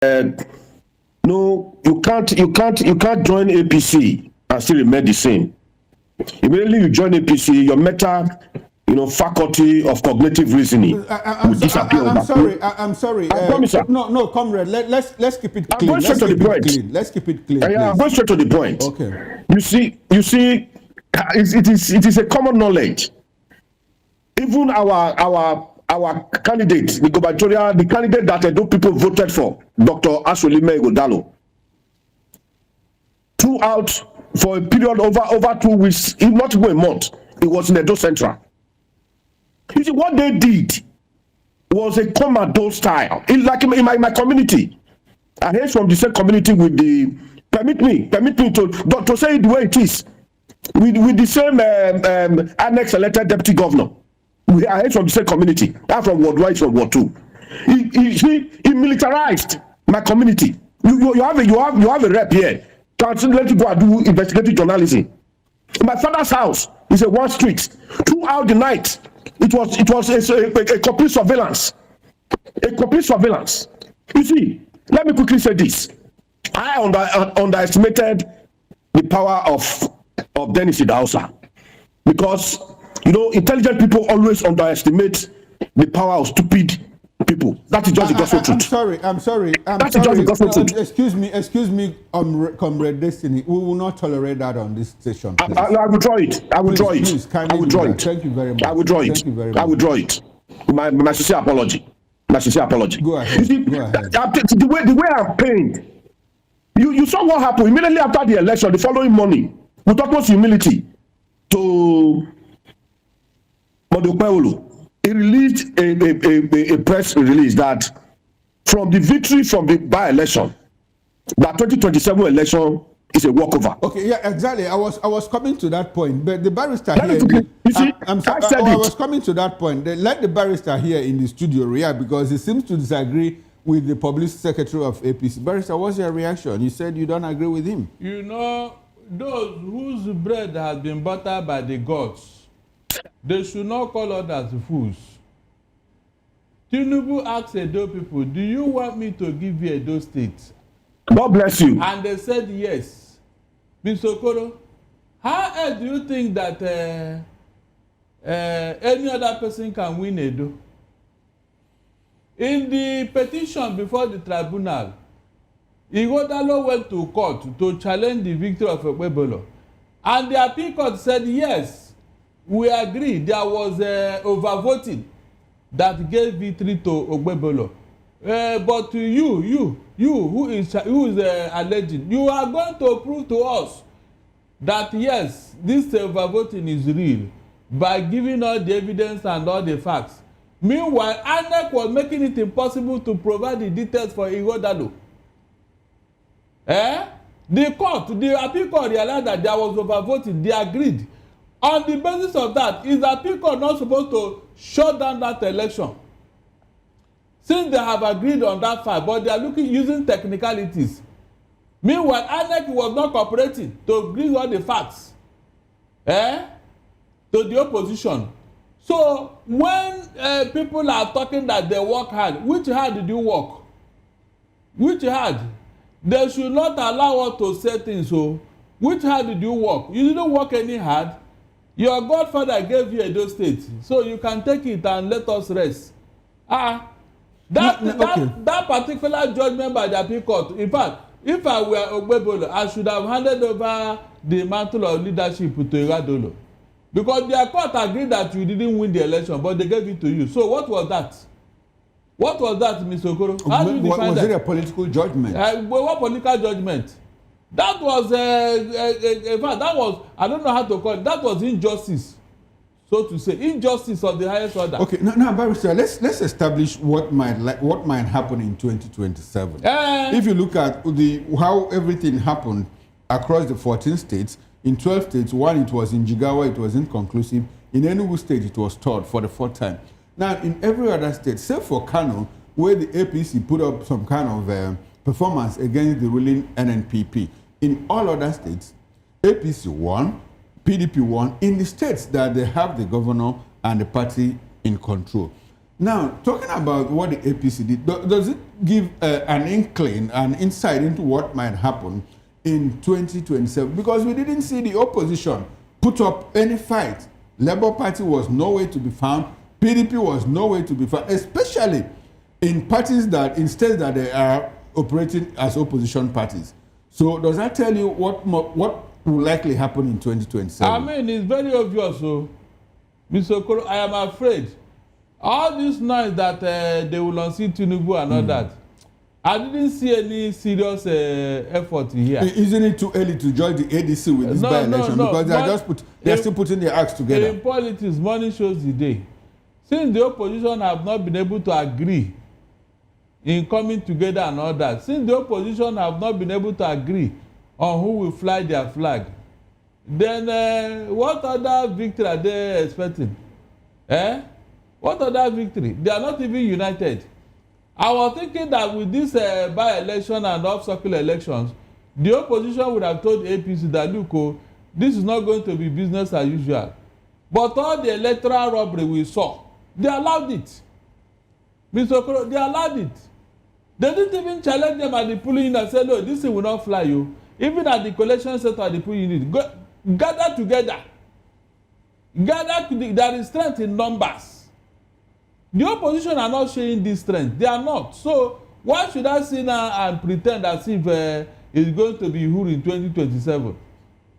no, you can't join APC and still remain the same. Immediately you join APC, your faculty of cognitive reasoning will disappear. I'm sorry. I promise, sir. No, comrade. Let's keep it clean. I'm going straight to the point. Let's keep it clean. I'm going straight to the point. Okay. You see, it is a common knowledge. Even our candidate, the candidate that Edo people voted for, Dr. Asolime Igodalo, throughout for a period over 2 weeks, if not even a month, it was in Edo Central. You see, what they did was a commando style. It's like in my community. I heard from the same community with the permit me to say it the way it is. With the same annex elected deputy governor. I heard from the same community. I'm from Ward 1, from Ward 2. He militarized my community. You have a rep here. Can't let you go and do investigative journalism. My father's house is a one street. Throughout the night, it was a complete surveillance. A complete surveillance. You see, let me quickly say this. I underestimated the power of Dennis Idausa, because intelligent people always underestimate the power of stupid people. That is just the gospel truth. I'm sorry. That is just the gospel truth. Excuse me, Comrade Destiny. We will not tolerate that on this station. I will draw it. I will draw it. Thank you very much. I will draw it. I will draw it. My sincere apology. Go ahead. The way I'm pained. You saw what happened immediately after the election. The following morning, with utmost humility, to Modupeolu, he released a press release that from the victory from the by-election, that 2027 election is a walkover. Okay, yeah, exactly. I was coming to that point, but the barrister here. I was coming to that point. Let the barrister here in the studio react, because he seems to disagree with the public secretary of APC. Barrister, what's your reaction? You said you don't agree with him. Those whose bread has been buttered by the gods, they should not call others fools. Tinubu asked Edo people, do you want me to give you Edo State? God bless you. And they said yes. Mr. Okoro, how else do you think that any other person can win Edo? In the petition before the tribunal, Igodalo went to court to challenge the victory of Ogbebolo. And the appeal court said, yes, we agree there was overvoting that gave victory to Ogbebolo. But you who is alleging, you are going to prove to us that yes, this overvoting is real by giving all the evidence and all the facts. Meanwhile, INEC was making it impossible to provide the details for Igodalo. The appeal court realized that there was overvoting. They agreed. On the basis of that, is the appeal court not supposed to shut down that election? Since they have agreed on that fact, but they are using technicalities. Meanwhile, INEC was not cooperating to bring all the facts to the opposition. So when people are talking that they work hard, which hard did you work? Which hard? They should not allow us to say things. So which hard did you work? You didn't work any hard. Your godfather gave you Edo State, so you can take it and let us rest. That particular judgment by the appeal court, in fact, if I were Ogbebolo, I should have handed over the mantle of leadership to Iradolo. Because their court agreed that you didn't win the election, but they gave it to you. So what was that? What was that, Mr. Okoro? How do you define that? Was it a political judgment? What political judgment? That was, in fact, that was, I don't know how to call it, that was injustice, so to say, injustice of the highest order. Okay, now, Barrister, let's establish what might happen in 2027. If you look at how everything happened across the 14 states, in 12 states, one, it was in Jigawa, it was inconclusive. In Enugu state, it was third for the fourth time. Now, in every other state, except for Kano, where the APC put up some kind of performance against the ruling NNPP, in all other states, APC won, PDP won, in the states that they have the governor and the party in control. Now, talking about what the APC did, does it give an inkling, an insight into what might happen in 2027? Because we didn't see the opposition put up any fight. Labour Party was nowhere to be found. PDP was nowhere to be found, especially in parties that, in states that they are operating as opposition parties. So does that tell you what will likely happen in 2027? I mean, it's very obvious. So, Mr. Okoro, I am afraid all this noise that they will unseat Tinubu and all that, I didn't see any serious effort here. Isn't it too early to judge the ADC with this by-election? Because they are still putting their acts together. In politics, money shows the day. Since the opposition have not been able to agree in coming together and all that, since the opposition have not been able to agree on who will fly their flag, then what other victory are they expecting? What other victory? They are not even united. I was thinking that with this by-election and off-circle elections, the opposition would have told APC that, look, this is not going to be business as usual. But all the electoral robbery we saw, they allowed it. Mr. Okoro, they allowed it. They didn't even challenge them at the polling unit and say, no, this thing will not fly you. Even at the collection center at the polling unit, gather together. There is strength in numbers. The opposition are not showing this strength. They are not. So why should I sit now and pretend as if it's going to be Uhuru in 2027?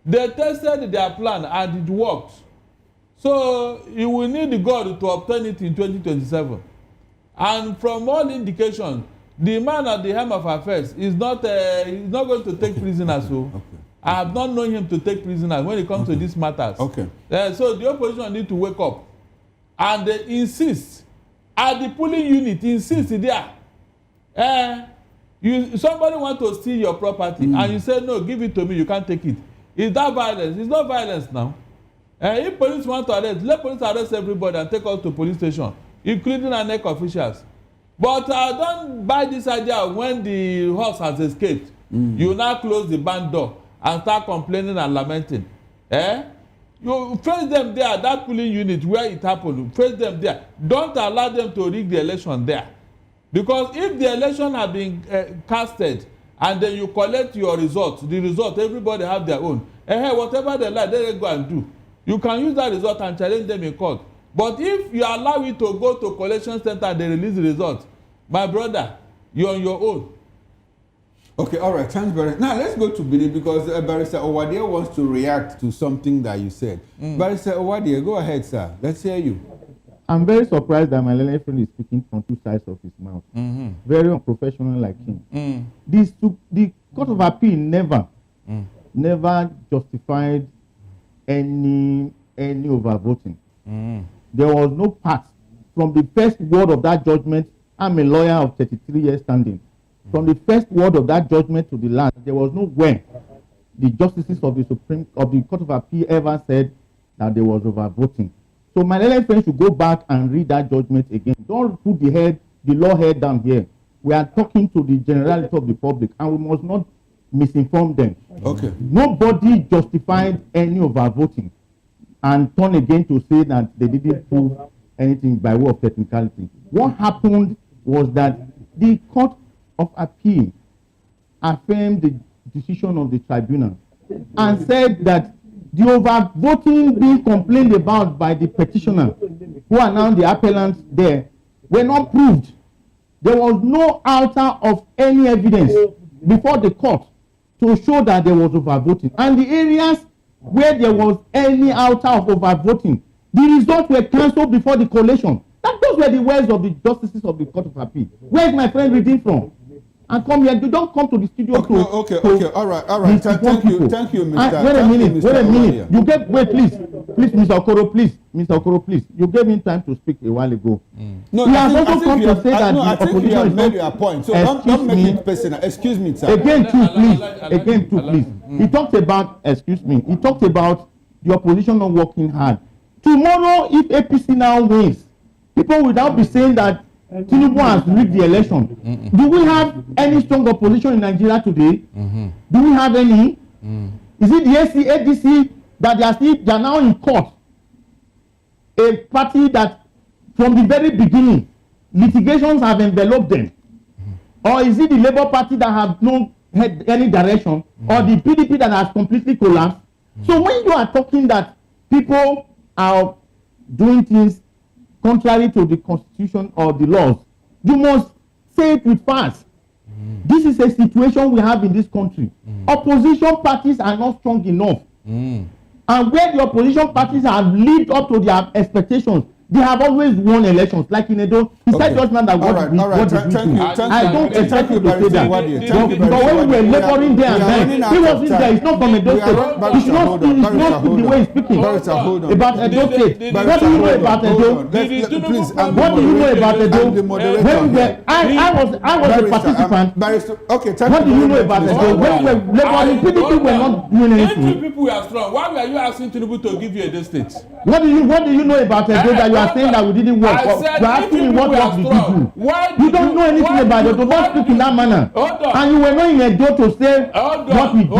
They tested their plan and it worked. So you will need the God to obtain it in 2027. And from all indications, the man at the helm of affairs is not going to take prisoners. So I have not known him to take prisoners when it comes to these matters. So the opposition need to wake up and insist. At the polling unit, insist there. Somebody want to steal your property and you say, no, give it to me, you can't take it. Is that violence? It's not violence now. If police want to arrest, let police arrest everybody and take us to police station, including our neck officials. But don't buy this idea when the horse has escaped. You now close the barn door and start complaining and lamenting. You face them there, that polling unit where it happened, face them there. Don't allow them to rig the election there. Because if the election has been casted and then you collect your result, everybody have their own. Whatever they like, they go and do. You can use that result and challenge them in court. But if you allow it to go to collection center and they release the result, my brother, you're on your own. Okay, all right, thanks, Barrister. Now let's go to Benin because Barrister Owadie wants to react to something that you said. Barrister Owadie, go ahead, sir. Let's hear you. I'm very surprised that my learned friend is speaking from two sides of his mouth. Very unprofessional like him. The Court of Appeal never justified any overvoting. There was no part from the first word of that judgment. I'm a lawyer of 33 years standing. From the first word of that judgment to the last, there was no way the justices of the Court of Appeal ever said that there was overvoting. So my learned friend should go back and read that judgment again. Don't put the law head down here. We are talking to the generality of the public, and we must not misinform them. Okay. Nobody justified any overvoting and turn again to say that they didn't prove anything by way of technicality. What happened was that the Court of Appeal affirmed the decision of the tribunal and said that the overvoting being complained about by the petitioner, who are now the appellants there, were not proved. There was no alter of any evidence before the court to show that there was overvoting. And the areas where there was any alter of overvoting, the results were cancelled before the collation. Those were the words of the justices of the Court of Appeal. Where is my friend reading from? And come here. You don't come to the studio okay. All right. Thank you, Mr. Wait a minute. Please, Mr. Okoro, please. You gave me time to speak a while ago. No, I think you have made your point. So don't make it personal. Excuse me, sir. Again, please. He talked about the opposition not working hard. Tomorrow, if APC now wins, people will now be saying that Tinubu has rigged the election. Do we have any strong opposition in Nigeria today? Do we have any? Is it the ADC that they are now in court? A party that from the very beginning litigations have enveloped them? Or is it the Labour Party that have no had any direction, or the PDP that has completely collapsed? So when you are talking that people are doing things contrary to the constitution or the laws, you must say it with facts. This is a situation we have in this country. Opposition parties are not strong enough. And where the opposition parties have lived up to their expectations, they have always won elections. Like in Edo, he said just now that what did we do? I don't expect you to say that. But when we were laboring there and then, he wasn't there. It's not from Edo State. He should not speak the way he's speaking about Edo State. What do you know about Edo? What do you know about Edo? I was a participant. What do you know about Edo? When we were laboring, PDP were not doing anything. People were strong. Why were you asking Tinubu to give you Edo State? What do you know about Edo that you are saying that we didn't work? You are asking me what work did you do? You don't know anything about it. Do not speak in that manner. And you were not in Edo to say what we did.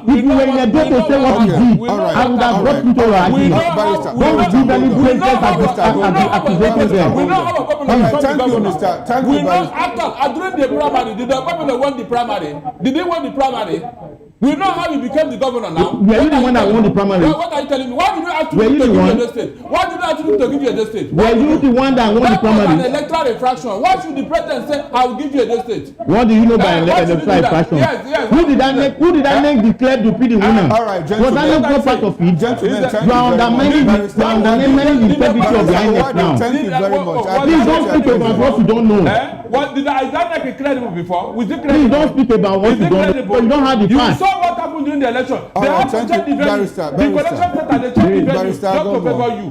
If you were in Edo to say what we did, I would have brought you to your argument. Don't give any places accusations there. We know how a government become the governor. We know after during the primary, did the governor won the primary? Did he win the primary? We know how he became the governor now. Were you the one that won the primary? What are you telling me? Why did you ask him to give you a state? Why did you ask him to give you a state? Were you the one that won the primary? That was an electoral infraction. Why should the president say, I will give you a state? What do you know by electoral infraction? Yes. Who did that make declare to be the winner? All right, gentlemen. Was that not part of it? Gentlemen, thank you are undermining the integrity of the INEC now. Thank you very much. Please don't speak about what you don't know. What did I not make credible before? Please don't speak about what you don't know. You don't have the facts. You saw what happened during the election. They have to check the value. The collection center, they check the value just to favor you.